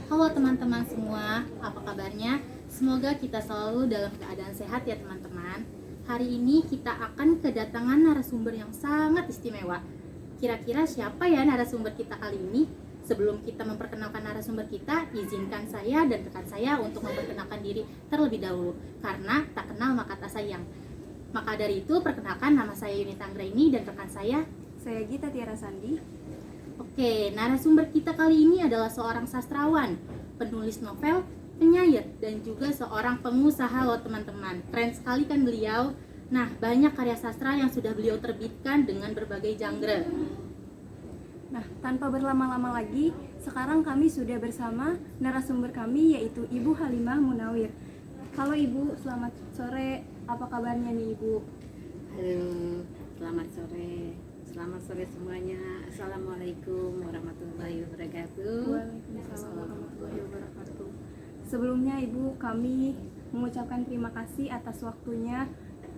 Halo teman-teman semua, apa kabarnya? Semoga kita selalu dalam keadaan sehat ya teman-teman. Hari ini kita akan kedatangan narasumber yang sangat istimewa. Kira-kira siapa ya narasumber kita kali ini? Sebelum kita memperkenalkan narasumber kita, izinkan saya dan rekan saya untuk memperkenalkan diri terlebih dahulu. Karena tak kenal maka tak sayang. Maka dari itu, perkenalkan nama saya Yunita Anggraini dan rekan saya. Saya Gita Tiara Sandi. Oke, narasumber kita kali ini adalah seorang sastrawan, penulis novel, penyair, dan juga seorang pengusaha loh teman-teman. Keren sekali kan beliau. Nah, banyak karya sastra yang sudah beliau terbitkan dengan berbagai genre. Nah, tanpa berlama-lama lagi, sekarang kami sudah bersama narasumber kami yaitu Ibu Halimah Munawir. Halo Ibu, selamat sore. Apa kabarnya nih Ibu? Halo, selamat sore. Selamat sore semuanya. Assalamualaikum warahmatullahi wabarakatuh. Waalaikumsalam warahmatullahi wabarakatuh. Sebelumnya Ibu, kami mengucapkan terima kasih atas waktunya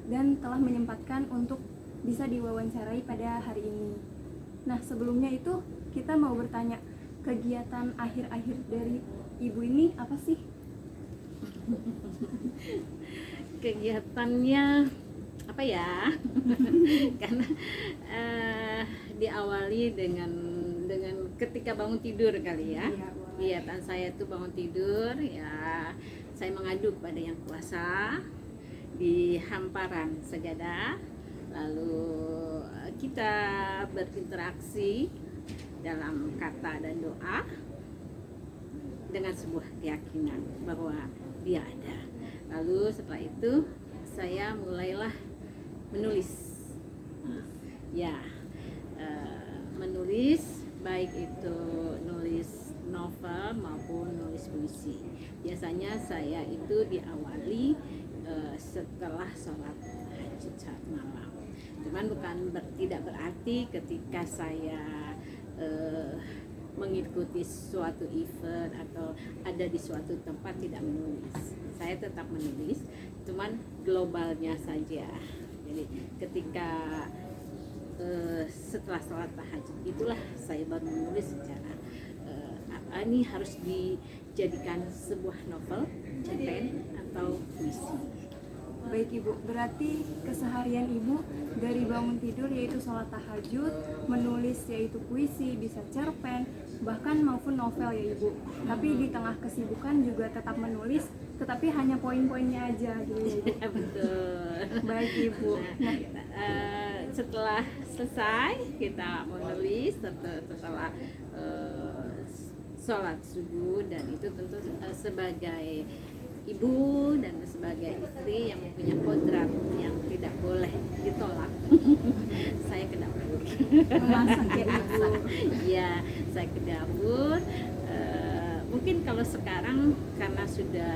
dan telah menyempatkan untuk bisa diwawancarai pada hari ini. Nah, sebelumnya itu kita mau bertanya, kegiatan akhir-akhir dari Ibu ini apa sih? Kegiatannya apa ya? Karena diawali dengan ketika bangun tidur kali ya. Iya, boleh. Kegiatan saya itu bangun tidur ya, saya mengadu kepada yang kuasa di hamparan sajadah. Lalu kita berinteraksi dalam kata dan doa dengan sebuah keyakinan bahwa dia ada. Lalu setelah itu saya mulailah menulis. Menulis baik itu nulis novel maupun nulis puisi. Biasanya saya itu diawali setelah sholat hajat saat malam. Cuman tidak berarti ketika saya mengikuti suatu event atau ada di suatu tempat tidak menulis. Saya tetap menulis, cuman globalnya saja. Jadi ketika setelah sholat tahajud itulah saya baru menulis secara ini harus dijadikan sebuah novel, cerpen atau puisi. Baik Ibu, berarti keseharian Ibu dari bangun tidur yaitu sholat tahajud, menulis yaitu puisi, bisa cerpen, bahkan maupun novel ya Ibu. Tapi di tengah kesibukan juga tetap menulis, tetapi hanya poin-poinnya aja gitu ya Ibu. Betul. Baik Ibu. Nah, Setelah selesai kita menulis setelah sholat subuh, dan itu tentu sebagai ibu dan sebagai istri yang mempunyai kodrat yang tidak boleh ditolak. Saya ke dapur. memasak ya Ibu. Ya, saya ke dapur. Mungkin kalau sekarang karena sudah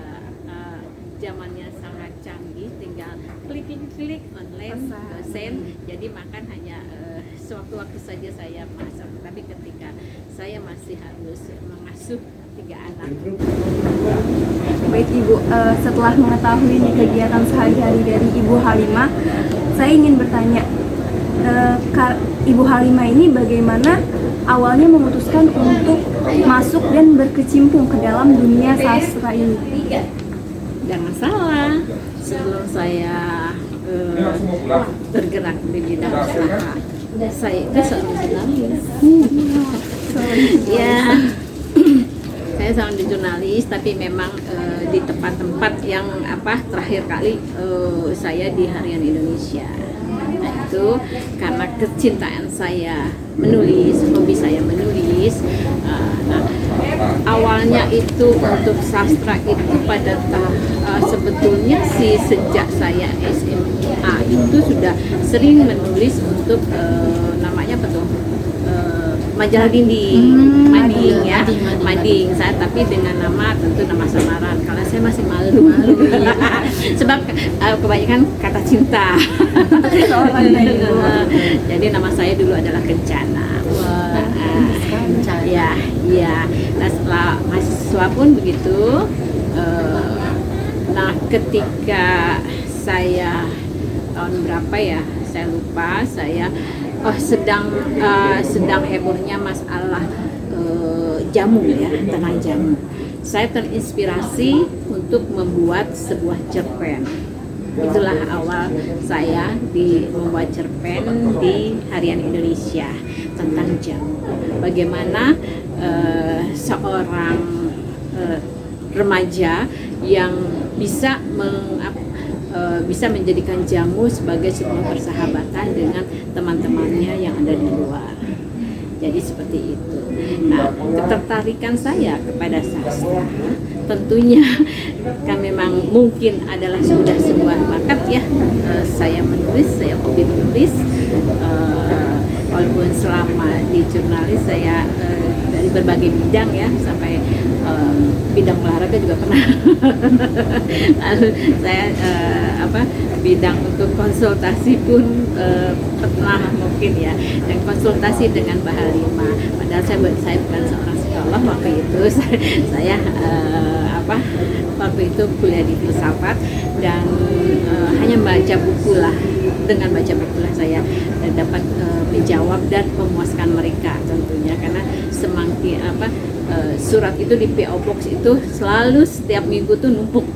zamannya sangat canggih, tinggal klik online dosen, jadi makan hanya sewaktu-waktu saja saya masak. Tapi ketika saya masih harus mengasuh 3 anak. Baik Ibu, setelah mengetahui nih kegiatan sehari-hari dari Ibu Halimah, saya ingin bertanya, Ibu Halimah ini bagaimana awalnya memutuskan untuk masuk dan berkecimpung ke dalam dunia sastra ini? Gak masalah, sebelum saya bergerak di bidang usaha, saya itu seorang jurnalis. Ya, saya seorang jurnalis, tapi memang di tempat-tempat yang terakhir kali saya di Harian Indonesia. Nah, itu karena kecintaan saya menulis, hobi saya menulis. Awalnya itu untuk sastra itu pada sebetulnya sih sejak saya SMA itu sudah sering menulis untuk namanya apa tuh, majalah dinding, mading. Saya tapi dengan nama tentu nama samaran. Kalau saya masih malu. Sebab kebanyakan kata cinta. Jadi nama saya dulu adalah Kencana. Ya. Nah, setelah mahasiswa pun begitu. Nah, ketika saya tahun berapa ya? Saya lupa. Saya sedang hebohnya masalah jamu ya, tentang jamu. Saya terinspirasi untuk membuat sebuah cerpen. Itulah awal saya membuat cerpen di Harian Indonesia tentang jamu. Bagaimana seorang remaja yang bisa bisa menjadikan jamu sebagai sebuah persahabatan dengan teman-temannya yang ada di luar. Jadi seperti itu. Nah, ketertarikan saya kepada sastra tentunya kan memang mungkin adalah sudah sebuah bakat ya. Saya menulis, saya hobi menulis. Walaupun selama di jurnalis saya dari berbagai bidang ya, sampai bidang olahraga juga pernah. Lalu saya bidang untuk konsultasi pun pernah mungkin ya, dan konsultasi dengan Mbak Halimah. Padahal saya bukan seorang psikolog waktu itu. Saya waktu itu kuliah di filsafat dan hanya baca buku lah. Dengan baca buku lah saya dapat menjawab dan memuaskan mereka tentunya, karena semakin surat itu di PO Box itu selalu setiap minggu tuh numpuk.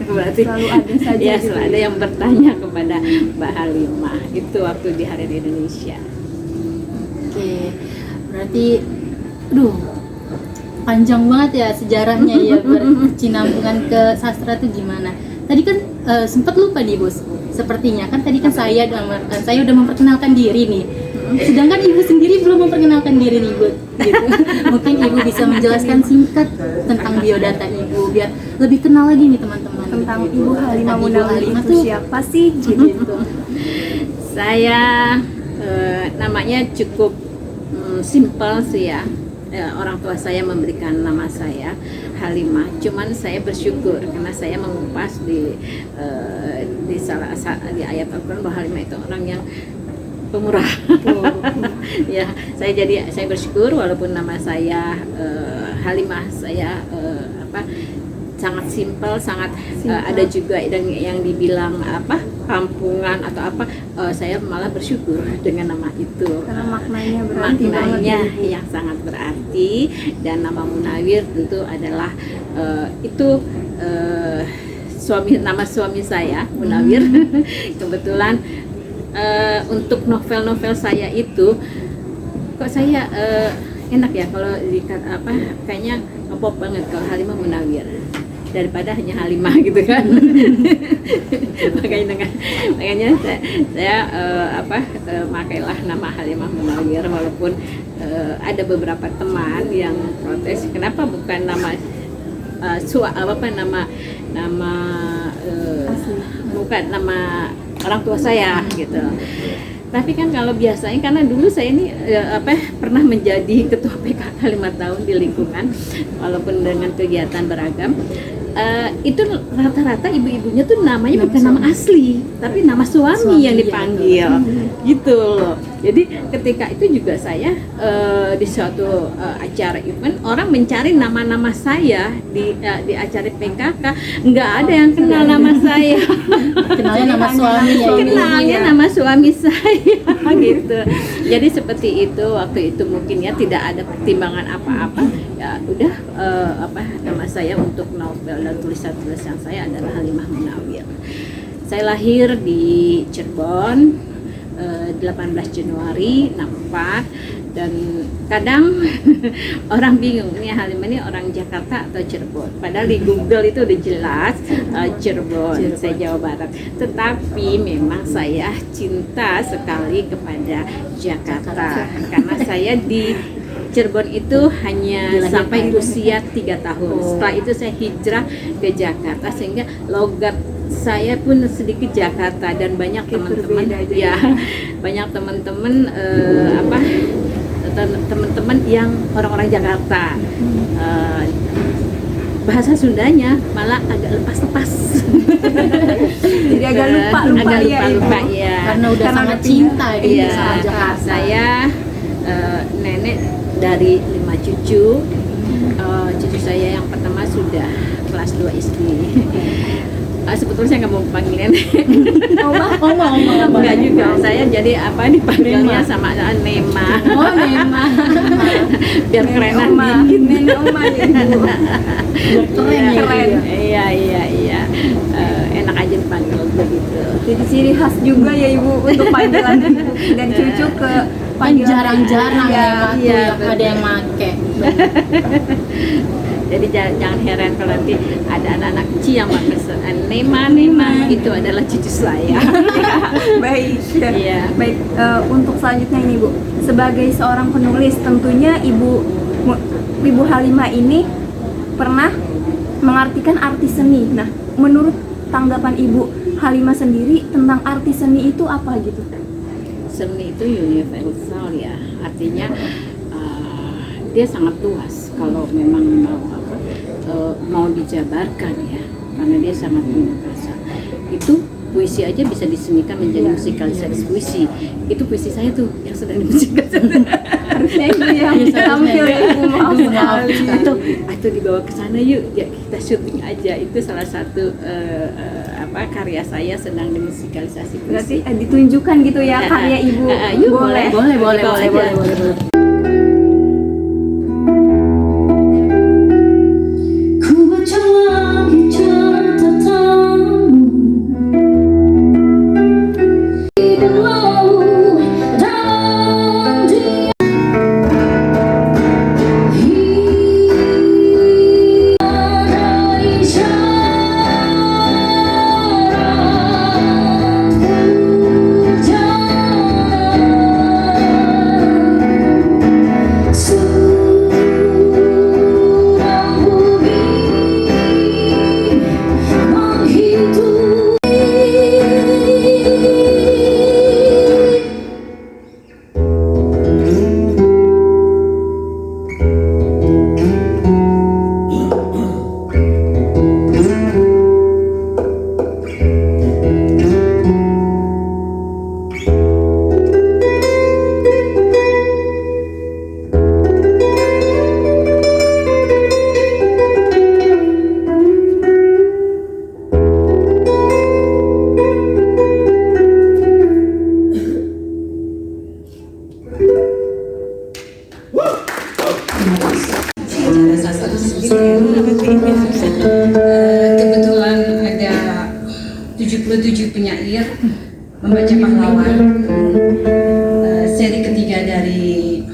Berarti selalu ada saja ya, gitu. selalu ada yang bertanya kepada Mbak Halimah itu waktu di Harian Indonesia. Oke, berarti panjang banget ya sejarahnya ya, berkesinambungan ke sastra itu gimana. Tadi kan sempat lupa nih Bos, sepertinya kan tadi kan saya udah memperkenalkan diri nih, sedangkan Ibu sendiri belum memperkenalkan diri nih Bu, gitu. Mungkin Ibu bisa menjelaskan singkat tentang biodata Ibu biar lebih kenal lagi nih teman-teman Tentang gitu. Ibu Halimah Tentang Ibu Munawir Halimah itu tuh siapa sih? gitu. Saya namanya cukup simpel sih ya. Orang tua saya memberikan nama saya Halimah. Cuman saya bersyukur karena saya mengupas di di ayat Al-Quran bahwa Halimah itu orang yang pemurah. Ya, saya bersyukur walaupun nama saya Halimah, saya sangat simpel, sangat ada juga yang dibilang kampungan atau saya malah bersyukur dengan nama itu. Karena maknanya berarti banget Maknanya ya, yang sangat berarti, dan nama Munawir tentu adalah nama suami saya Munawir. Kebetulan untuk novel-novel saya itu kok saya enak ya kalau kayaknya ngepop banget kalau Halimah Munawir daripada hanya Halimah gitu kan. makanya saya makailah nama Halimah Munawir, walaupun ada beberapa teman yang protes kenapa bukan nama bukan nama orang tua saya gitu. Tapi kan kalau biasanya, karena dulu saya ini pernah menjadi ketua PKK 5 tahun di lingkungan, walaupun dengan kegiatan beragam, itu rata-rata ibu-ibunya tuh namanya bukan nama asli, tapi nama suami yang dipanggil, gitu loh. Jadi ketika itu juga saya di suatu acara event, orang mencari nama-nama saya di acara PKK, nggak ada yang kenal nama saya. Kenalnya nama suami ya. Kenalnya nama suami saya gitu. Jadi seperti itu waktu itu, mungkin ya tidak ada pertimbangan apa-apa, ya udah nama saya untuk novel dan tulisan-tulisan saya adalah Halimah Munawir. Saya lahir di Cirebon 18 Januari 64, dan kadang orang bingung nih Halimah ini orang Jakarta atau Cirebon, padahal di Google itu udah jelas Cirebon, saya Jawa Barat. Tetapi memang saya cinta sekali kepada Jakarta karena saya di Cirebon itu hanya sampai usia 3 tahun. Setelah itu saya hijrah ke Jakarta, sehingga logat saya pun sedikit Jakarta, dan banyak teman-teman ya, banyak teman-teman yang orang-orang Jakarta. Bahasa Sundanya malah agak lepas-lepas. Jadi agak lupa ya. Karena udah sangat cinta gitu Iya, sama Jakarta. Saya nenek dari 5 cucu. Cucu saya yang pertama sudah kelas 2 SD. Sebetulnya saya nggak mau panggil nenek. Oma. Enggak juga, saya jadi apa dipanggilnya sama Nema. Oh, Nema. Biar kerenan dikit. Nenek Oma ya Ibu. Keren ya. Keren. Iya. Enak aja dipanggil begitu. Jadi ciri khas juga ya Ibu untuk panggilan ibu dan cucu ke Kan panggilan jarang-jarang Iya, Nema tuh iya, yang ada yang make. Jadi jangan heran kalau nanti ada anak-anak kecil yang manggil Nema, itu adalah cucu saya. Baik. Iya. Baik, untuk selanjutnya ini Bu, sebagai seorang penulis tentunya Ibu Halimah ini pernah mengartikan arti seni. Nah, menurut tanggapan Ibu Halimah sendiri tentang arti seni itu apa gitu? Seni itu universal ya, artinya dia sangat luas kalau memang mau dijabarkan ya, karena dia sangat universal. Itu puisi aja bisa disenikan menjadi musikalisasi puisi. Itu puisi saya tuh yang sedang dimusikalisasi. Harusnya Ibu yang tampil ya Ibu, maaf sekali. Atau dibawa ke sana yuk, ya kita syuting aja. Itu salah satu karya saya sedang dimusikalisasi puisi. Berarti ditunjukkan gitu ya karya Ibu. Yuk, Boleh. Boleh. Ku baca lagi catatamu dan lalu dalam dia ada isyarat berjalan surau bumi menghitung. Kebetulan ada 77 penyair membaca pahlawan, seri ketiga dari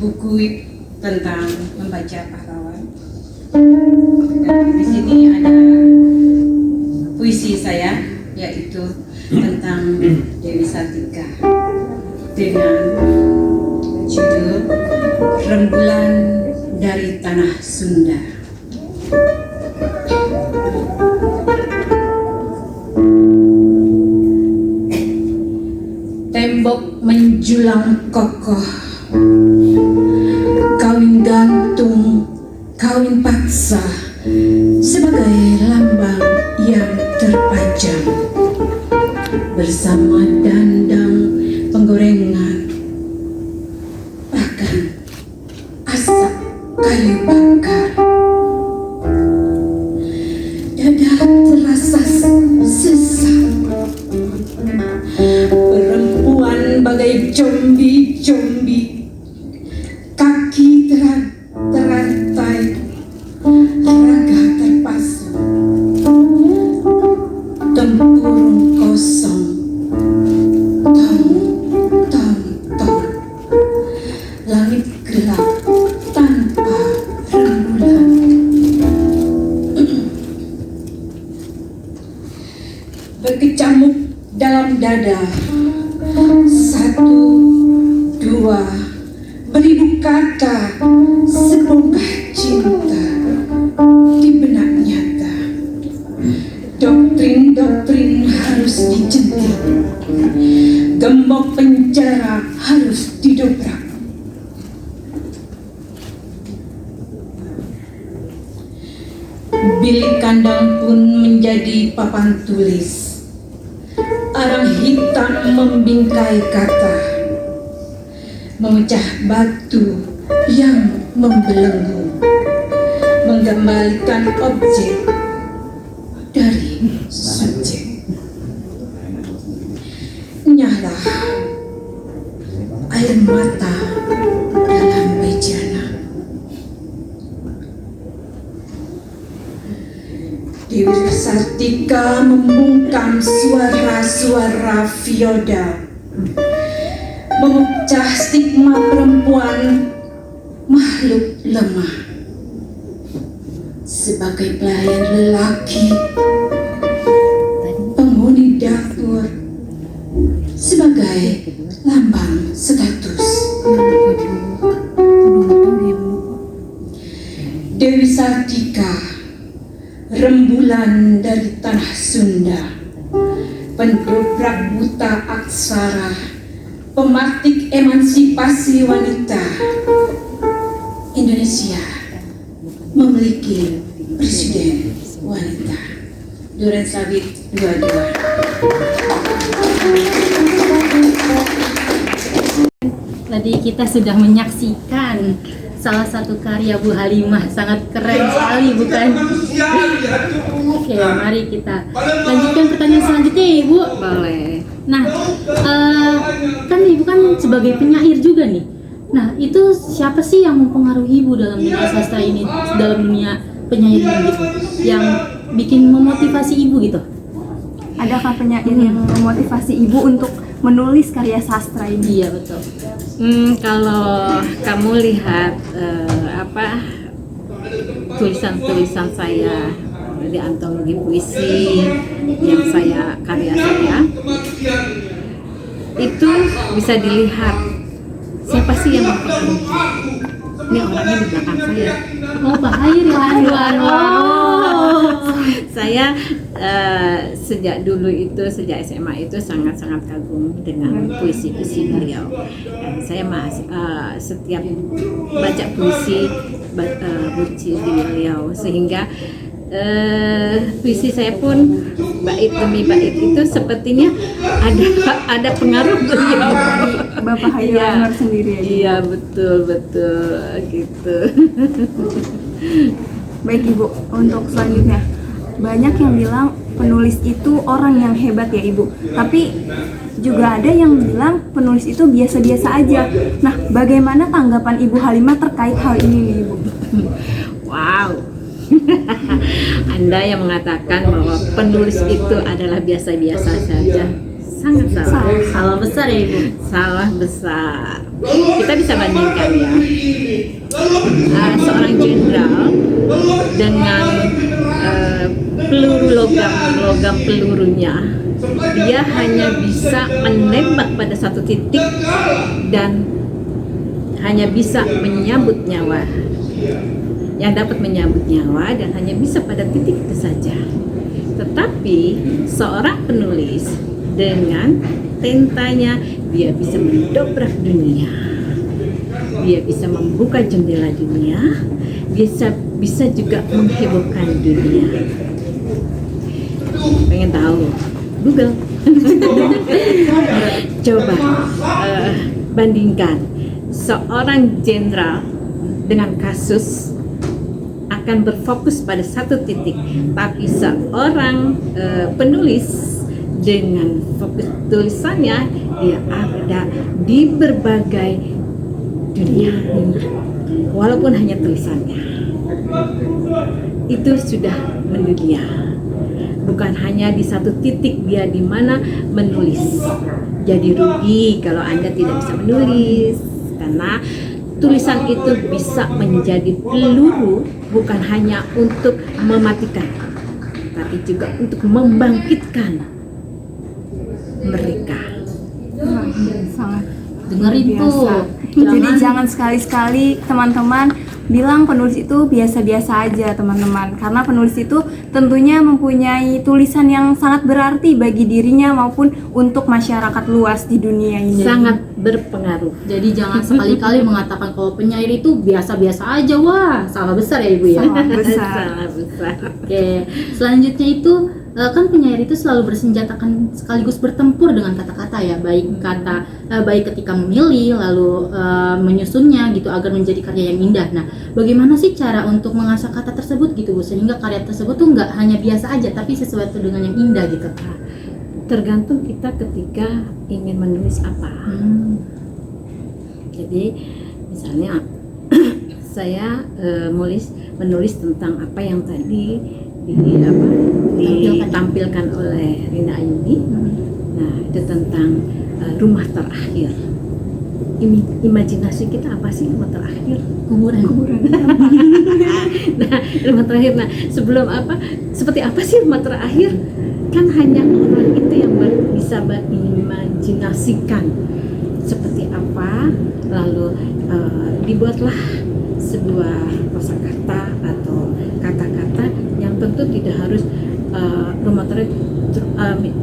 buku tentang membaca pahlawan. Dan di sini ada puisi saya, yaitu tentang Dewi Sartika dengan judul Rembulan dari Tanah Sunda. Tembok menjulang kokoh, kawin gantung, kawin paksa, sebagai lambang yang terpajang. Bersama dandang penggorengan, bahkan asap kayu bakar. Dada terasa sesak, perempuan bagai zombie-zombie, kaki terantai, raga terpasung, tempurung kosong, tong, langit gelap tanpa rembulan. Berkecamuk dalam dada, 1, 2, beribu kata sebongkah cinta di benak nyata. Doktrin-doktrin harus dijentik, gembok penjara harus didobrak. Bilik kandang pun menjadi papan tulis, arang hitam membingkai kata, memecah batu yang membelenggu, mengembalikan objek dari subjek. Nyala air mata dalam bejana. Dewi Sartika membungkam suara-suara feodal, memecah stigma perempuan makhluk lemah. Sebagai pelayan lelaki, penghuni dapur, sebagai lambang status. Dewi Sartika, rembulan dari tanah Sunda, pendobrak buta aksara, pematik emansipasi wanita. Indonesia memiliki presiden wanita. Duren Sawit 22. Tadi kita sudah menyaksikan salah satu karya Bu Halimah, sangat keren sekali bukan? Oke, mari kita lanjutkan pertanyaan selanjutnya ya Ibu. Boleh. Nah, kan Ibu kan sebagai penyair juga nih. Nah, itu siapa sih yang mempengaruhi Ibu dalam dunia sastra ini, dalam dunia penyair ini gitu, yang bikin memotivasi Ibu gitu? Adakah penyair yang memotivasi Ibu untuk menulis karya sastra ini? Iya, betul. Kalau kamu lihat tulisan-tulisan saya di antologi puisi yang karya saya itu bisa dilihat siapa sih yang mempengaruhi. Ini orangnya di belakang saya. Oh, bahaya ya. Saya sejak dulu itu, sejak SMA itu sangat-sangat kagum dengan puisi-puisi beliau. Saya setiap baca puisi beliau, sehingga puisi saya pun bait demi bait itu sepertinya ada pengaruh beliau. Bapak Hayu Anwar sendiri ya? Iya, betul gitu. Baik Ibu, untuk selanjutnya, banyak yang bilang penulis itu orang yang hebat ya Ibu, tapi juga ada yang bilang penulis itu biasa-biasa aja. Nah, bagaimana tanggapan Ibu Halimah terkait hal ini nih Ibu? Wow. Anda yang mengatakan bahwa penulis itu adalah biasa-biasa saja, sangat salah. Salah besar ya Ibu. Salah besar. Kita bisa bandingkan ya, seorang jenderal dengan peluru logam pelurunya, dia hanya bisa menembak pada satu titik dan hanya bisa menyambut nyawa, yang dapat menyambut nyawa dan hanya bisa pada titik itu saja. Tetapi seorang penulis dengan tentanya dia bisa mendobrak dunia, dia bisa membuka jendela dunia, bisa juga menghebohkan dunia. Pengen tahu? Google. Coba bandingkan seorang jenderal dengan kasus akan berfokus pada satu titik, tapi seorang penulis dengan fokus tulisannya dia ada di berbagai dunia, walaupun hanya tulisannya itu sudah mendunia, bukan hanya di satu titik dia di mana menulis. Jadi rugi kalau Anda tidak bisa menulis, karena tulisan itu bisa menjadi peluru, bukan hanya untuk mematikan, tapi juga untuk membangkitkan mereka. Sangat Dengerin biasa. tuh. Jadi jangan sekali-sekali teman-teman bilang penulis itu biasa-biasa aja teman-teman, karena penulis itu tentunya mempunyai tulisan yang sangat berarti bagi dirinya maupun untuk masyarakat luas di dunia ini. Sangat berpengaruh. Jadi jangan sekali-kali mengatakan kalau penyair itu biasa-biasa aja. Wah, salah besar ya Ibu ya. Salah besar. Salah besar. Oke, selanjutnya itu kan penyair itu selalu bersenjatakan sekaligus bertempur dengan kata-kata ya, baik ketika memilih lalu menyusunnya gitu agar menjadi karya yang indah. Nah, bagaimana sih cara untuk mengasah kata tersebut gitu Bu, sehingga karya tersebut tuh nggak hanya biasa aja tapi sesuatu dengan yang indah gitu? Tergantung kita ketika ingin menulis apa. Jadi misalnya saya menulis tentang apa yang tadi ditampilkan oleh Rina Ayuni. Nah, itu tentang rumah terakhir. Imajinasi kita apa sih rumah terakhir? Kuburan. Nah, rumah terakhir. Nah, seperti apa sih rumah terakhir? Kan hanya orang itu yang bisa berimajinasikan seperti apa, lalu dibuatlah sebuah kosakata atau kata-kata yang tentu tidak harus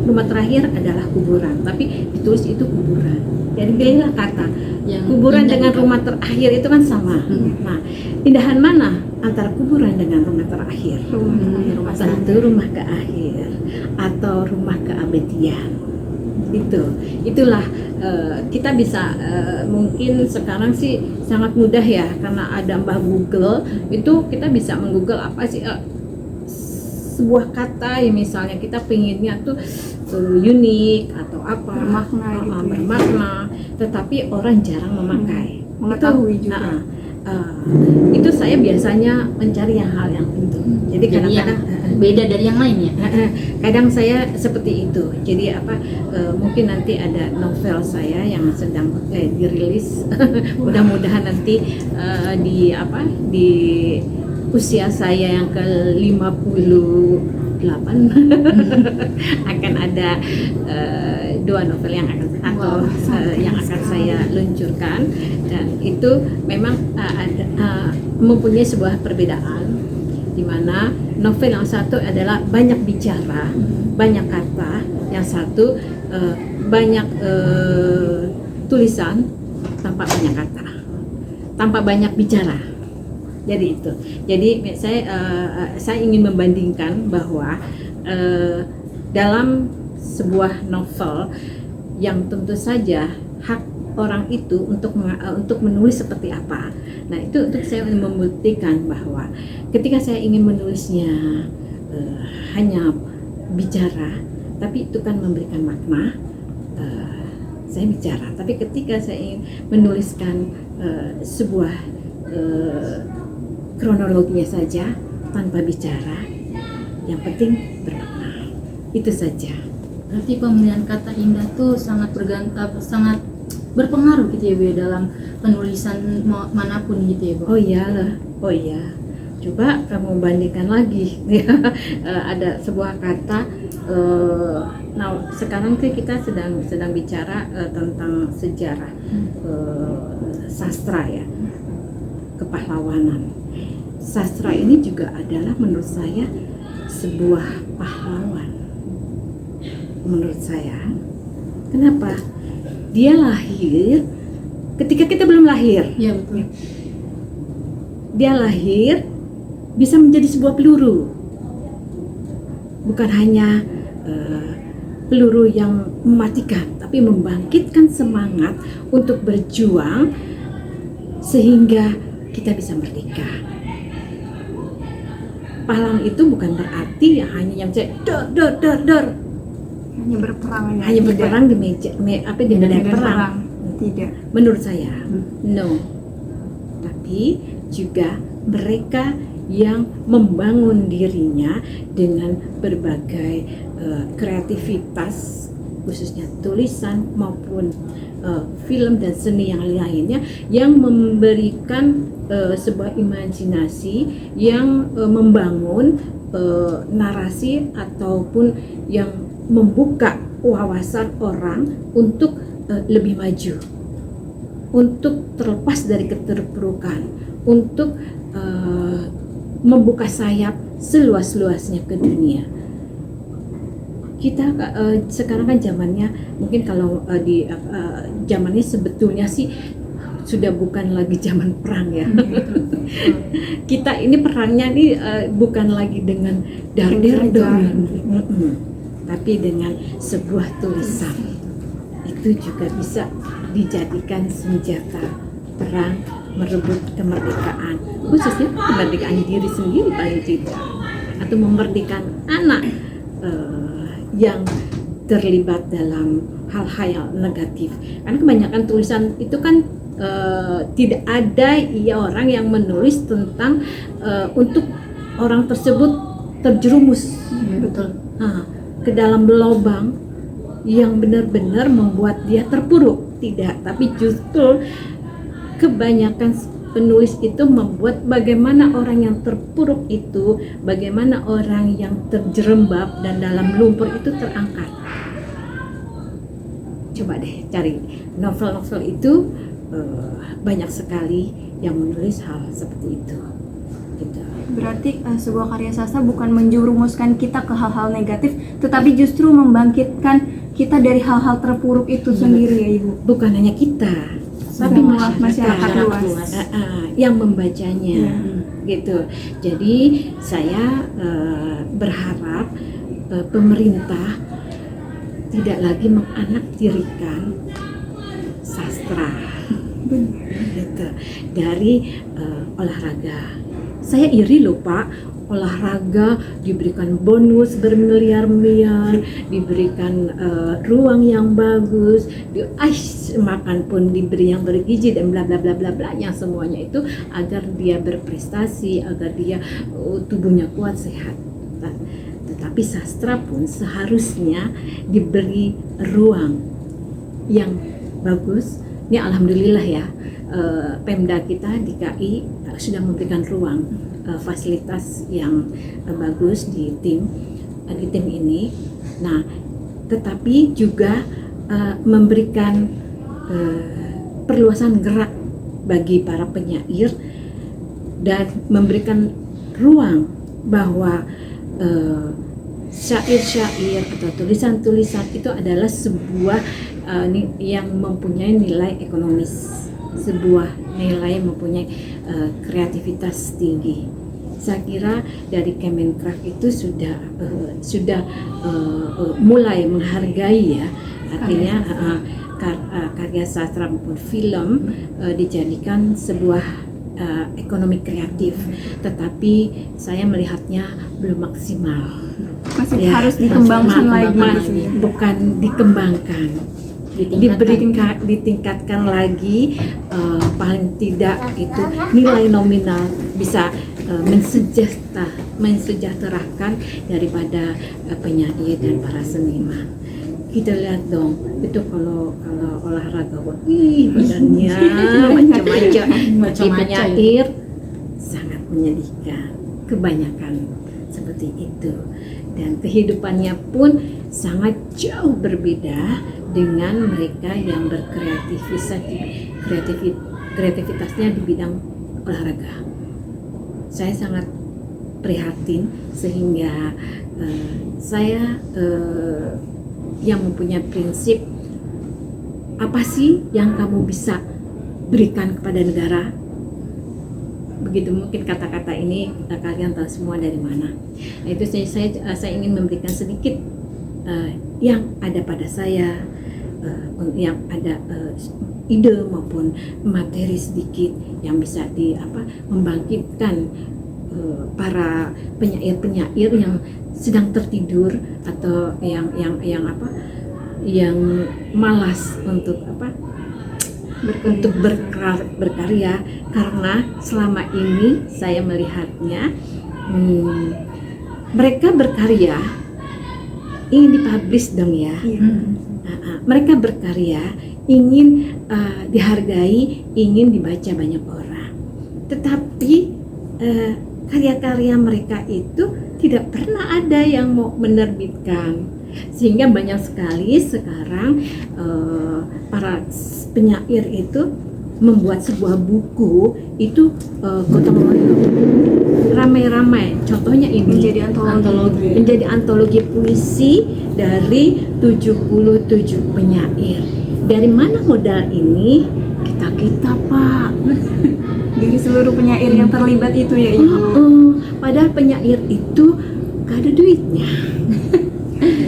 rumah terakhir adalah kuburan, tapi ditulis itu kuburan. Jadi pilihlah kata Yang kuburan indah dengan juga. rumah terakhir itu kan sama. Nah, indahan mana antara kuburan dengan rumah terakhir? Satu rumah ke akhir atau rumah keabadian. Itulah kita bisa mungkin sekarang sih sangat mudah ya, karena ada Mbah Google, itu kita bisa menggoogle apa sih sebuah kata yang misalnya kita pengennya tuh unik atau apa, bermakna, tetapi orang jarang memakai. Mengetahui juga. Itu saya biasanya mencari hal yang itu. Jadi kadang-kadang beda dari yang lain ya. kadang saya seperti itu. Jadi mungkin nanti ada novel saya yang sedang dirilis. Mudah-mudahan nanti di usia saya yang ke-58 akan ada 2 novel yang akan saya luncurkan, dan itu memang mempunyai sebuah perbedaan, di mana novel yang satu adalah banyak bicara, banyak kata, yang satu banyak tulisan tanpa banyak kata, tanpa banyak bicara. Jadi itu. Jadi saya ingin membandingkan bahwa dalam sebuah novel yang tentu saja hak orang itu untuk menulis seperti apa. Nah, itu untuk saya membuktikan bahwa ketika saya ingin menulisnya hanya bicara, tapi itu kan memberikan makna, saya bicara. Tapi ketika saya ingin menuliskan sebuah kronologinya saja tanpa bicara, yang penting bermakna. Itu saja. Berarti pemilihan kata indah tuh sangat berpengaruh gitu ya Bu ya, dalam penulisan manapun gitu ya Bu. Oh iya. Coba kamu bandingkan lagi ya. Ada sebuah kata. Nah, sekarang kita sedang bicara tentang sejarah sastra ya, kepahlawanan. Sastra ini juga adalah menurut saya sebuah pahlawan. Menurut saya, kenapa? Dia lahir ketika kita belum lahir. Iya betul. Dia lahir bisa menjadi sebuah peluru, bukan hanya peluru yang mematikan, tapi membangkitkan semangat untuk berjuang sehingga kita bisa merdeka. Pahlawan itu bukan berarti hanya yang dor. Hanya berperang di medan perang. Tidak. Menurut saya, no. Tapi juga mereka yang membangun dirinya dengan berbagai kreativitas, khususnya tulisan maupun film dan seni yang lainnya, yang memberikan sebuah imajinasi yang membangun narasi ataupun yang membuka wawasan orang untuk lebih maju, untuk terlepas dari keterpurukan, untuk membuka sayap seluas-luasnya ke dunia. Kita sekarang kan zamannya, mungkin kalau di zamannya sebetulnya sih sudah bukan lagi zaman perang ya. Kita ini perangnya nih bukan lagi dengan dar-dar-dar, tapi dengan sebuah tulisan. Itu juga bisa dijadikan senjata perang merebut kemerdekaan, khususnya kemerdekaan diri sendiri paling tidak, atau memerdekakan anak yang terlibat dalam hal-hal negatif. Karena kebanyakan tulisan itu kan tidak ada orang yang menulis tentang untuk orang tersebut terjerumus ke dalam lubang yang benar-benar membuat dia terpuruk. Tidak, tapi justru kebanyakan penulis itu membuat bagaimana orang yang terpuruk itu, bagaimana orang yang terjerembab dan dalam lumpur itu terangkat. Coba deh cari novel-novel itu, banyak sekali yang menulis hal seperti itu. Gitu. Berarti sebuah karya sastra bukan menjerumuskan kita ke hal-hal negatif, tetapi justru membangkitkan kita dari hal-hal terpuruk itu sendiri ya Ibu. Bukan hanya kita, tapi masyarakat luas. Yang membacanya, gitu. Jadi saya berharap pemerintah tidak lagi menganaktirikan sastra, gitu, dari olahraga. Saya iri loh Pak, olahraga diberikan bonus bermiliar-miliar, diberikan ruang yang bagus, makan pun diberi yang bergizi dan bla bla bla bla bla, yang semuanya itu agar dia berprestasi, agar dia tubuhnya kuat, sehat. Tetapi sastra pun seharusnya diberi ruang yang bagus. Ini alhamdulillah ya, Pemda kita di KI sudah memberikan ruang, fasilitas yang bagus di tim ini. Nah, tetapi juga memberikan perluasan gerak bagi para penyair dan memberikan ruang bahwa syair-syair atau tulisan-tulisan itu adalah sebuah yang mempunyai nilai ekonomis, sebuah nilai mempunyai kreativitas tinggi. Saya kira dari Kemenkraf itu sudah mulai menghargai ya, artinya karya sastra maupun film dijadikan sebuah ekonomi kreatif, tetapi saya melihatnya belum maksimal. Masih harus dikembangkan lagi. Bukan dikembangkan, ditingkatkan lagi, paling tidak itu nilai nominal bisa mensejahterakan daripada penyair dan para seniman. Kita lihat dong, itu kalau olahraga, badannya macam-macam, penyair sangat menyedihkan, kebanyakan seperti itu, dan kehidupannya pun sangat jauh berbeda dengan mereka yang kreativitasnya di bidang olahraga. Saya sangat prihatin sehingga saya yang mempunyai prinsip, apa sih yang kamu bisa berikan kepada negara? Begitu mungkin kata-kata ini kalian tahu semua dari mana. Nah, itu saya ingin memberikan sedikit yang ada pada saya, yang ada ide maupun materi sedikit yang bisa membangkitkan para penyair-penyair yang sedang tertidur atau yang malas untuk berkarya, karena selama ini saya melihatnya mereka berkarya ingin dipublish dong ya. Mereka berkarya ingin dihargai, ingin dibaca banyak orang, tetapi karya-karya mereka itu tidak pernah ada yang mau menerbitkan, sehingga banyak sekali sekarang para penyair itu membuat sebuah buku itu gotong royong, ramai-ramai. Contohnya ini menjadi antologi puisi dari 77 penyair. Dari mana modal ini? Kita kita, Pak. Dari seluruh penyair yang terlibat itu ya Ibu. Padahal penyair itu gak ada duitnya.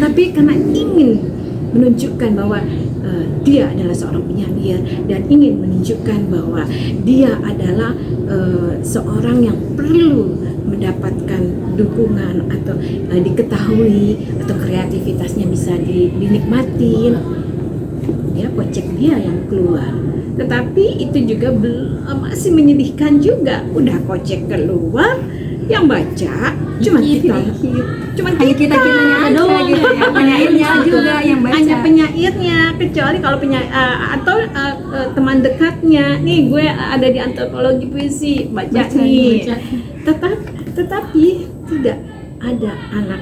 Tapi karena ingin menunjukkan bahwa dia adalah seorang penyair dan ingin menunjukkan bahwa dia adalah seorang yang perlu mendapatkan dukungan atau diketahui atau kreativitasnya bisa dinikmatin, ya kocek dia yang keluar. Tetapi itu juga masih menyedihkan juga. Udah kocek keluar, yang baca cuma kita, Hanya kita-kitanya aja doang. gitu ya. Penyairnya juga yang baca. Hanya penyairnya, kecuali kalau atau teman dekatnya. Nih gue ada di antropologi puisi, baca nih. Tetapi tidak ada anak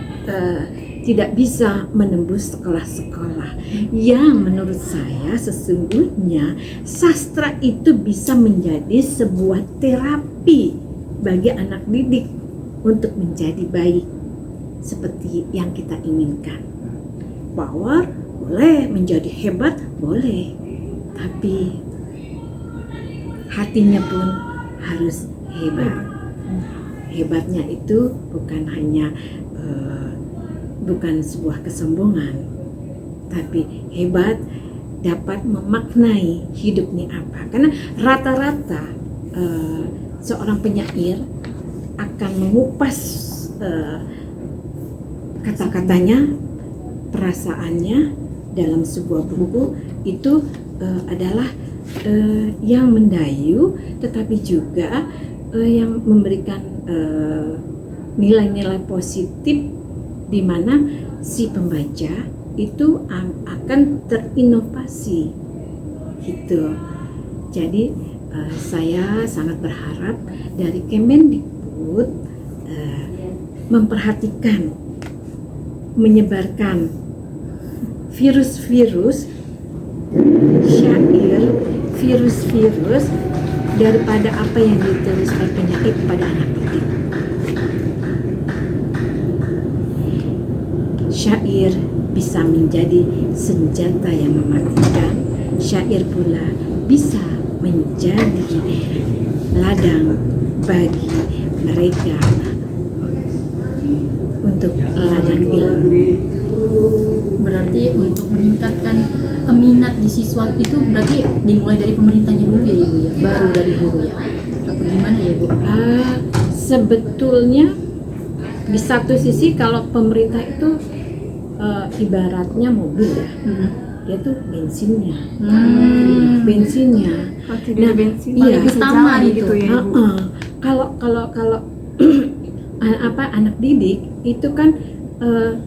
tidak bisa menembus sekolah-sekolah. Yang menurut saya sesungguhnya sastra itu bisa menjadi sebuah terapi bagi anak didik untuk menjadi baik seperti yang kita inginkan. Power boleh, menjadi hebat boleh, tapi hatinya pun harus hebat. Hebatnya itu bukan hanya bukan sebuah kesombongan, tapi hebat dapat memaknai hidup ini apa. Karena rata-rata seorang penyair akan mengupas kata-katanya, perasaannya dalam sebuah buku itu adalah yang mendayu, tetapi juga yang memberikan nilai-nilai positif di mana si pembaca itu akan terinovasi gitu. Jadi saya sangat berharap dari Kemendikbud memperhatikan, menyebarkan virus-virus syair, virus-virus daripada apa yang ditulis oleh penyair kepada anak didik. Syair bisa menjadi senjata yang mematikan. Syair pula bisa menjadi ladang bagi mereka untuk ladang ilmu. Berarti untuk meningkatkan minat di siswa itu berarti dimulai dari pemerintahnya dulu ya Ibu ya, baru dari guru ya, atau gimana ya Bu? Sebetulnya di satu sisi kalau pemerintah itu ibaratnya mobil ya, dia tuh bensinnya, bensinnya. Kalau tidak ada bensin, iya, bisa utama jalan itu. gitu ya Ibu. Kalau anak didik itu kan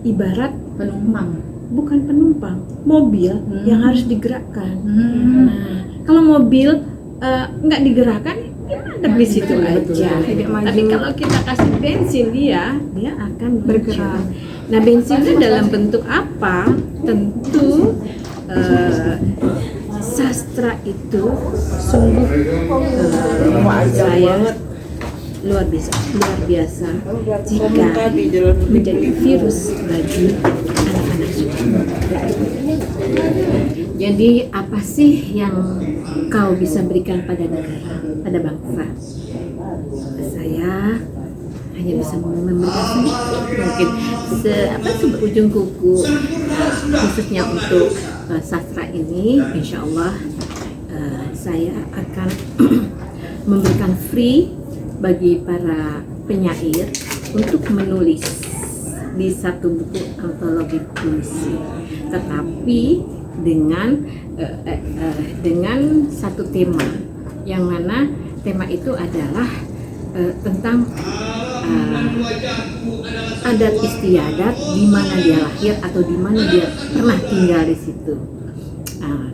ibarat Penumpang. bukan penumpang, mobil yang harus digerakkan. Nah, kalau mobil nggak digerakkan, ya di situ betul, aja. betul. Tidak maju. Tapi kalau kita kasih bensin dia akan Bergerak. maju. Nah, bensin itu dalam bentuk apa? Tentu sastra itu sungguh saya luar biasa jika menjadi virus bagi anak-anak kita. Jadi apa sih yang kau bisa berikan pada negara, pada bangsa? Saya hanya bisa memberikan mungkin seujung kuku, khususnya untuk sastra ini. Insya Allah saya akan memberikan free bagi para penyair untuk menulis di satu buku antologi puisi, tetapi dengan satu tema, yang mana tema itu adalah tentang adat istiadat, di mana dia lahir atau di mana dia pernah tinggal di situ.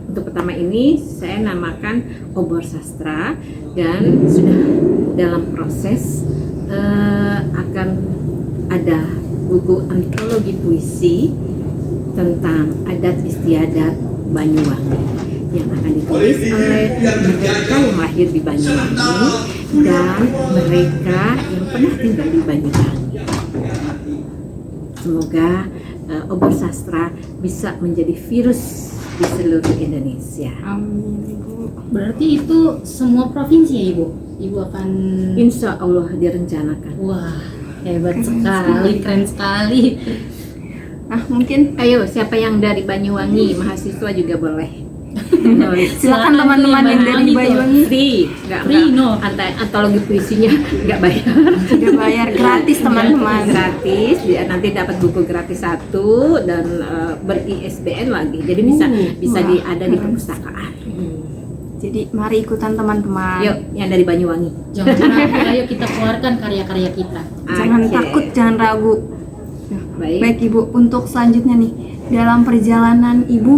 Untuk pertama ini saya namakan Obor Sastra, dan sudah dalam proses akan ada buku antologi puisi tentang adat istiadat Banyuwangi yang akan ditulis oleh mereka yang lahir di Banyuwangi dan mereka yang pernah tinggal di Banyuwangi. Semoga Obor Sastra bisa menjadi virus di seluruh Indonesia. Amin Ibu. Berarti itu semua provinsi ya Ibu? Ibu akan... Insya Allah direncanakan. Wah, hebat sekali, keren sekali. Nah mungkin Ayo, siapa yang dari Banyuwangi, mahasiswa juga boleh. silakan teman-teman yang dari Banyuwangi. Free, nggak Free, no. antologi puisinya nggak bayar. Sudah bayar gratis teman-teman. Gratis, dia nanti dapat buku gratis 1 dan ber-ISBN lagi, jadi bisa wah, ada di perpustakaan. Jadi mari ikutan teman-teman. Yuk, yang dari Banyuwangi. Jangan ragu, ayo kita keluarkan karya-karya kita. Jangan Oke. takut, jangan ragu. Baik. Baik Ibu, untuk selanjutnya nih, dalam perjalanan Ibu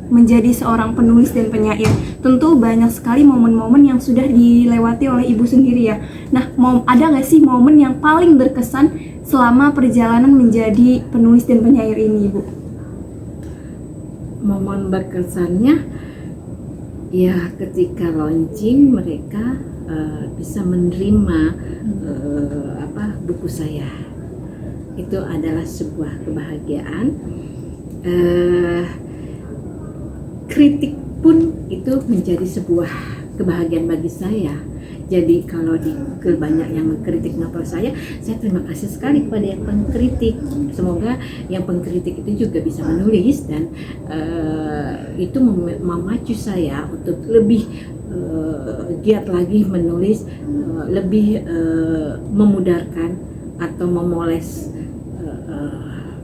menjadi seorang penulis dan penyair, tentu banyak sekali momen-momen yang sudah dilewati oleh Ibu sendiri ya. Nah, ada nggak sih momen yang paling berkesan selama perjalanan menjadi penulis dan penyair ini, Ibu? Momen berkesannya ya ketika launching mereka bisa menerima buku saya. Itu adalah sebuah kebahagiaan. Kritik pun itu menjadi sebuah kebahagiaan bagi saya. Jadi kalau di Google banyak yang mengkritik novel saya terima kasih sekali kepada yang pengkritik. Semoga yang pengkritik itu juga bisa menulis dan itu memacu saya untuk lebih giat lagi menulis, lebih memudarkan atau memoles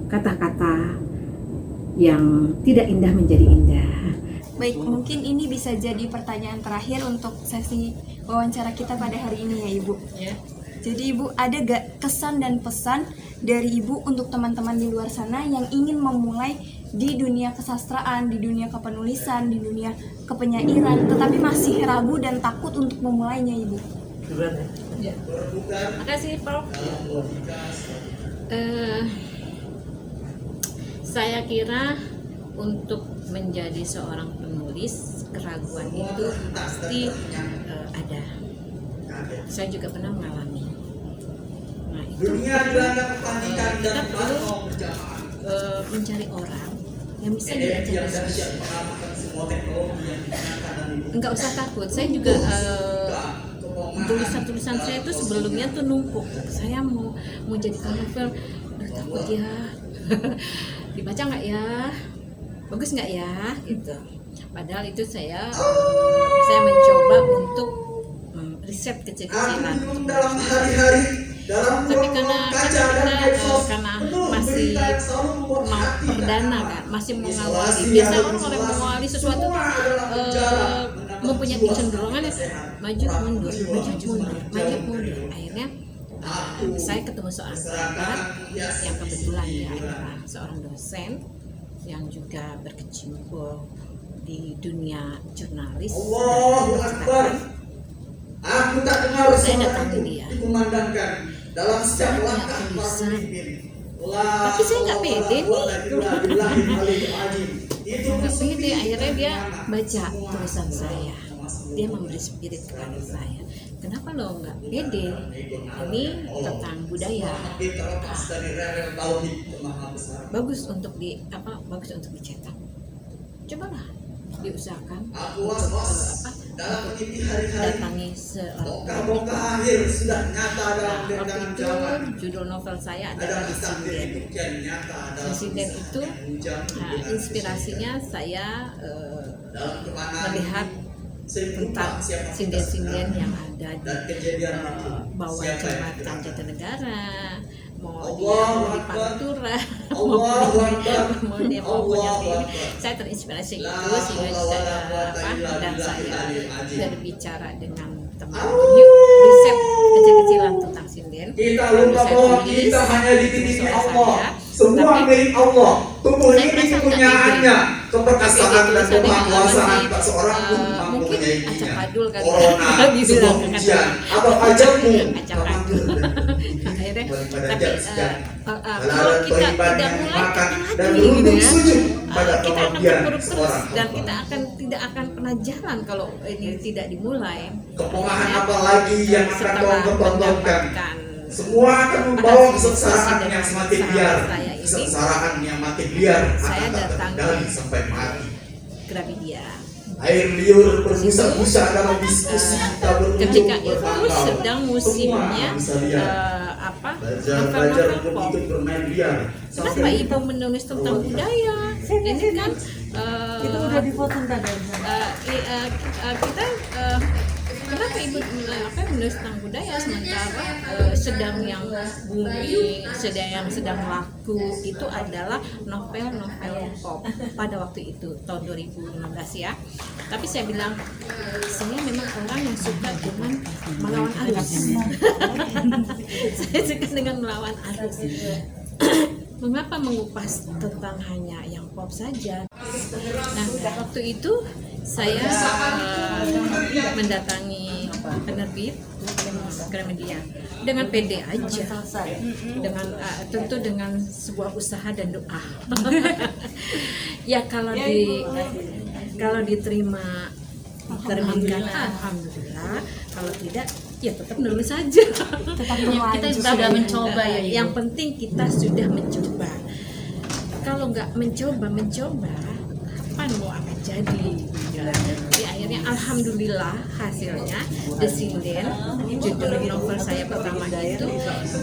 kata-kata yang tidak indah menjadi indah. Baik, mungkin ini bisa jadi pertanyaan terakhir untuk sesi wawancara kita pada hari ini ya Ibu. Jadi Ibu, ada gak kesan dan pesan dari Ibu untuk teman-teman di luar sana yang ingin memulai di dunia kesastraan, di dunia kepenulisan, di dunia kepenyairan, tetapi masih ragu dan takut untuk memulainya Ibu? Makasih Prof. Saya kira untuk menjadi seorang penulis, keraguan itu pasti ada. Saya juga pernah mengalami. Nah, itu kita perlu mencari orang yang bisa diajak diskusi. Enggak usah takut. Saya juga tulisan-tulisan saya itu sebelumnya tuh numpuk. Saya mau jadikan novel, takut ya. Dibaca nggak ya? Bagus nggak ya? Gitu. Padahal itu saya mencoba untuk riset kecil-kecilan. Tapi karena masih mau perdana kan, masih mengawali. Biasa orang mengawali sesuatu mempunyai kecenderungan maju mundur. Akhirnya saya ketemu seorang sahabat yang kebetulan dia adalah seorang dosen yang juga berkecimpung di dunia jurnalis dan percetakan. Aku tak dengar Saya datangi dia. Dalam setiap langkah tulisan. Tapi saya nggak pede nih. Nggak pede. Akhirnya dia baca tulisan saya. Dia memberi spirit kepada saya. Kenapa lo nggak pede? Ini tentang budaya. Bagus untuk dicetak. Cobalah diusahakan untuk datangi seorang waktu itu judul novel saya adalah Sinden itu inspirasinya saya melihat tentang sinden-sinden yang ada di bawah jembatan Jatinegara, mau di Pantura, mau di ini. Saya terinspirasi itu sehingga saya berbicara dengan teman, yuk riset kecil-kecilan tentang sinden. Kita lupa bahwa kita hanya dititipi Allah. Semua milik Allah. Tubuh ini kepunyaannya. Keperkasaan dan kemahakuasaan tak seorang pun mampu menyainginya. Corona, sebuah ujian. Apa ajalmu? Akhirnya, tapi kalau kita tidak mulai dan lagi berunding gitu sujud pada kita akan pengabdian terpuruk terus seorang dan kita tidak akan pernah jalan kalau ini tidak dimulai. kepongahan apa lagi yang akan kau Setelah pertontonkan. mendapatkan Semua akan membawa kesengsaraan yang semakin liar. Kesengsaraan yang makin liar Saya akan tak datang terkendali sampai mati. Gramedia. Air liur berbusa-busa dalam diskusi kita berujung Ketika itu bertanggal. sedang musimnya Semua bisa lihat. Belajar novel-novel pop. begitu bermain liar. Kenapa ibu menulis tentang budaya? Ini kan Itu udah dipotong tadi. kita kenapa ibu menulis tentang budaya sementara sedang yang booming, sedang laku itu adalah novel-novel pop pada waktu itu tahun 2016 ya. Tapi saya bilang saya memang orang yang suka dengan melawan arus. Saya suka dengan melawan arus. Mengapa mengupas tentang hanya yang pop saja? Nah, waktu itu saya mendatangi penerbit Gramedia dengan pede aja, dengan tentu dengan sebuah usaha dan doa. Ya kalau diterima diterbitkan alhamdulillah, kalau tidak ya tetap nulis saja. Kita sudah mencoba ya, Ibu. Yang penting kita sudah mencoba. Kalau nggak mencoba kapan mau akan jadi? Jadi akhirnya alhamdulillah hasilnya The Sinden, judul novel saya pertama itu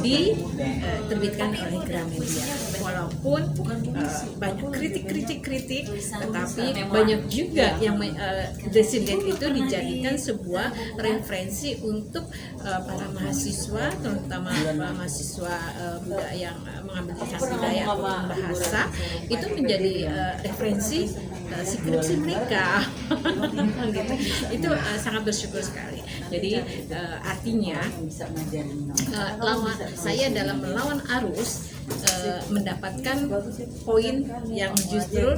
diterbitkan oleh Gramedia. Walaupun banyak kritik, tetapi banyak juga yang The Sinden itu dijadikan sebuah referensi untuk para mahasiswa, terutama mahasiswa yang mengambil jurusan budaya atau bahasa, itu menjadi referensi skripsi mereka. Gitu. Itu sangat bersyukur sekali. Jadi artinya saya dalam melawan arus mendapatkan poin yang justru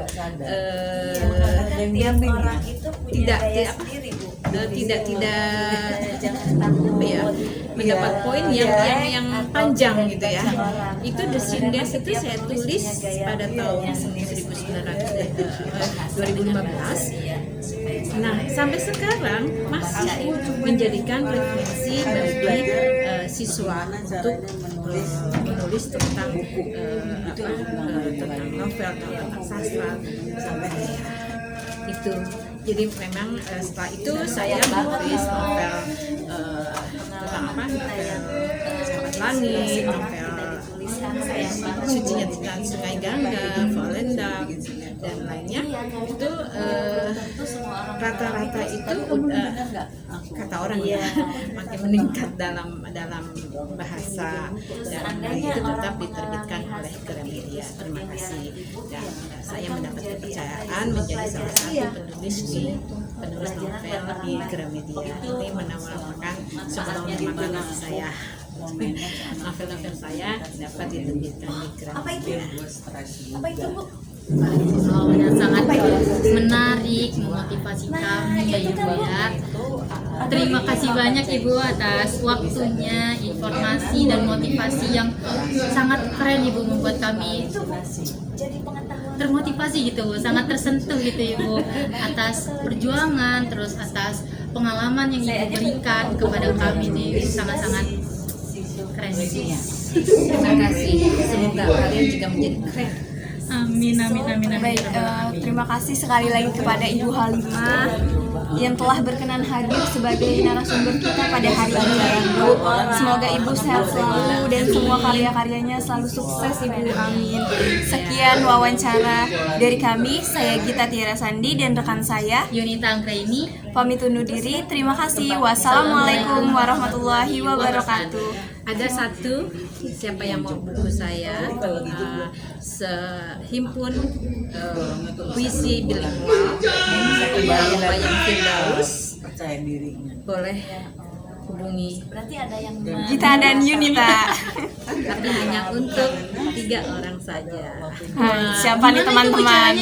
mendapat poin yang panjang gitu ya. Itu The Sinden itu saya tulis pada tahun 2015. Nah, sampai sekarang masih menjadikan referensi bagi siswa untuk menulis tentang tentang novel, tentang sastra sampai itu. Jadi memang setelah itu saya menulis novel tentang novel Sahabat Langit, novel Sucinya Tentang Sungai Gangga, Volendam dan lainnya. Itu rata-rata itu udah kata orang ya makin meningkat dalam bahasa, dan itu tetap diterbitkan oleh Gramedia. Terima kasih, dan saya mendapat kepercayaan menjadi salah satu penulis novel di Gramedia. Ini merupakan sebuah kebanggaan saya. Novel-novel saya dapat diterbitkan di Gramedia. Apa itu, Bu? Yang sangat menarik, memotivasi kami ya Ibu ya. Terima kasih banyak Ibu atas waktunya, informasi dan motivasi yang sangat keren Ibu, membuat kami termotivasi gitu Bu, sangat tersentuh gitu Ibu atas perjuangan, terus atas pengalaman yang Ibu berikan kepada kami nih, sangat-sangat keren. Terima kasih. Semoga kalian juga menjadi keren. Amin. Baik, terima kasih sekali lagi kepada Ibu Halimah yang telah berkenan hadir sebagai narasumber kita pada hari ini. Semoga Ibu sehat selalu dan semua karya-karyanya selalu sukses Ibu, amin. Sekian wawancara dari kami, saya Gita Tiara Sandi dan rekan saya Yunita Anggraini pamit undur diri. Terima kasih. Wassalamualaikum warahmatullahi wabarakatuh. Ada satu, siapa yang mau buku saya, sehimpun puisi bilingual Bayang Firdaus, boleh hubungi Gita dan Yunita. tapi hanya untuk 3 orang saja. Siapa nih teman-teman?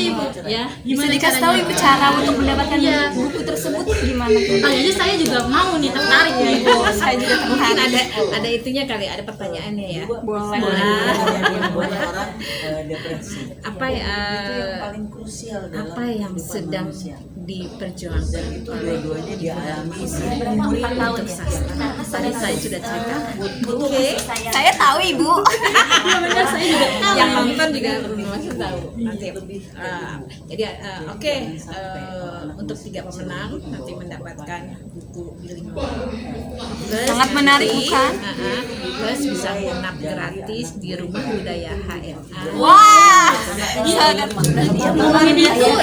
Ya, Bisa dikasih tahu Ibu cara untuk mendapatkan Iya. buku tersebut gimana? Kayaknya saya juga mau nih, tertarik nih Ibu. Saya juga mungkin tertarik. ada itunya kali, ada pertanyaannya ya. Boleh. Apa apa yang sedang diperjuangkan Dua-duanya dialami untuk sastra? Tadi saya sudah cerita. Oke. Saya tahu Ibu. Benar, saya juga tahu yang nonton juga masih tahu nanti. Jadi oke, untuk 3 pemenang nanti mendapatkan buku bilingual. Sangat menarik, bukan? Plus bisa menginap gratis di Rumah Budaya HMA. Wah,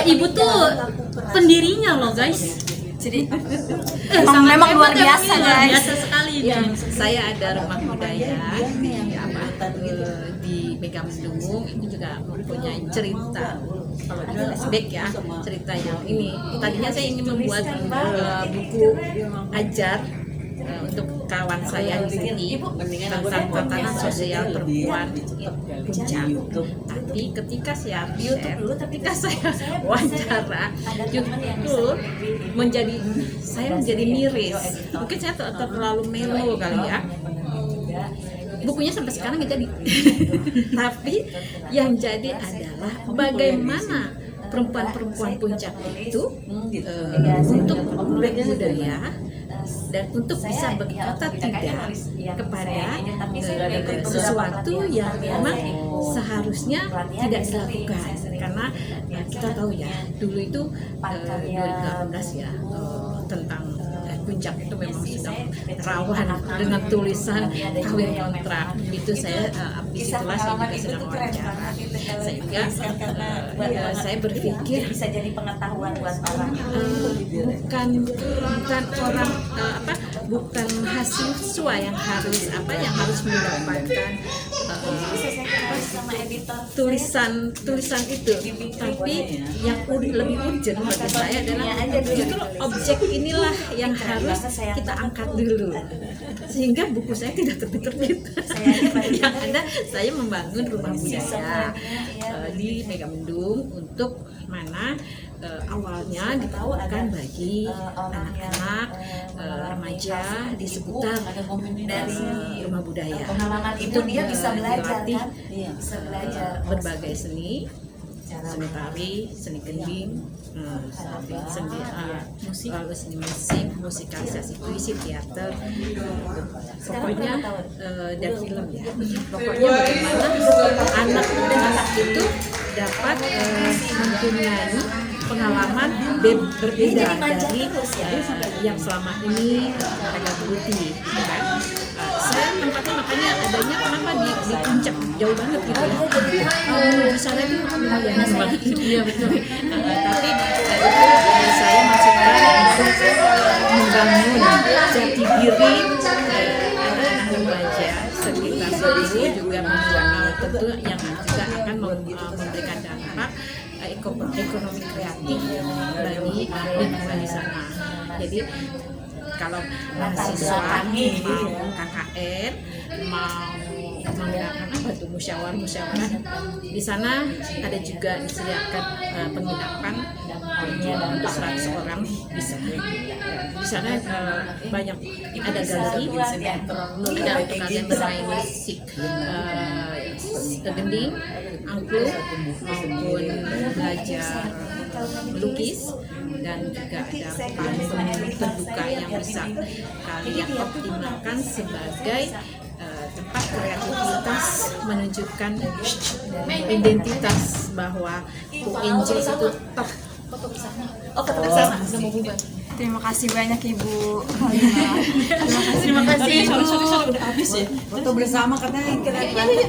Ibu tuh pendirinya loh guys. jadi memang luar biasa guys. Biasa sekali ini. Saya ada rumah budaya di Megamendung, itu juga mempunyai cerita. Kalau di flashback ya, cerita yang ini. Tadinya saya ingin membuat buku ajar untuk kawan saya di sini tentang tatanan sosial perempuan Puncak. Tapi ketika saya wawancara, justru saya menjadi miris. Mungkin saya terlalu melo kali ya. Bukunya sampai sekarang nggak jadi. Tapi yang jadi adalah bagaimana perempuan-perempuan Puncak itu untuk berbudaya dan untuk bisa berkata tidak kepada sesuatu yang memang seharusnya tidak dilakukan, karena kita tahu ya dulu itu 2018 ya tentang Puncak itu memang sudah rawan dengan tulisan kawin kontrak. Itu saya disitulah saya juga sedang wawancara, sehingga saya berpikir bisa jadi pengetahuan buat orang. bukan orang bukan mahasiswa yang harus mendapatkan tulisan itu, tapi yang lebih urgent bagi saya adalah justru objek inilah yang harus kita angkat dulu, sehingga buku saya tidak terbit. Yang ada saya membangun rumah budaya di Megamendung untuk mana awalnya diperuntukkan bagi anak-anak remaja di seputar rumah budaya. Pengalaman itu dia bisa belajar dilatih, kan? Bisa belajar berbagai seni tari, seni gending, seni musik, musikalisasi, puisi, teater, pokoknya dan film ya. Pokoknya bagaimana anak-anak itu dapat mempunyai pengalaman berbeda dari yang selama ini mereka geluti, kan? Saya tempatnya makanya adanya kenapa di Puncak jauh banget gitu ya. Di sana itu lumayan banget. Iya betul. Tapi itu saya maksudkan membangun jati diri anak-anak remaja sekitar situ, juga membuat tentu yang juga akan memberikan dampak ekonomi kreatif bagi lingkungan di sana. Jadi kalau mahasiswa mau KKN, mau mengadakan musyawarah di sana ada juga disediakan penginapan untuk 100 orang bisa. Di sana banyak ada galeri, tidak kalian bermain musik gending, angklung maupun belajar melukis, dan juga ada panggung terbuka yang bisa kalian optimalkan sebagai tempat kreativitas menunjukkan identitas bahwa UNJ itu top. Foto bersama. Terima kasih banyak Ibu. Terima kasih. Udah habis ya. Foto bersama katanya keren banget.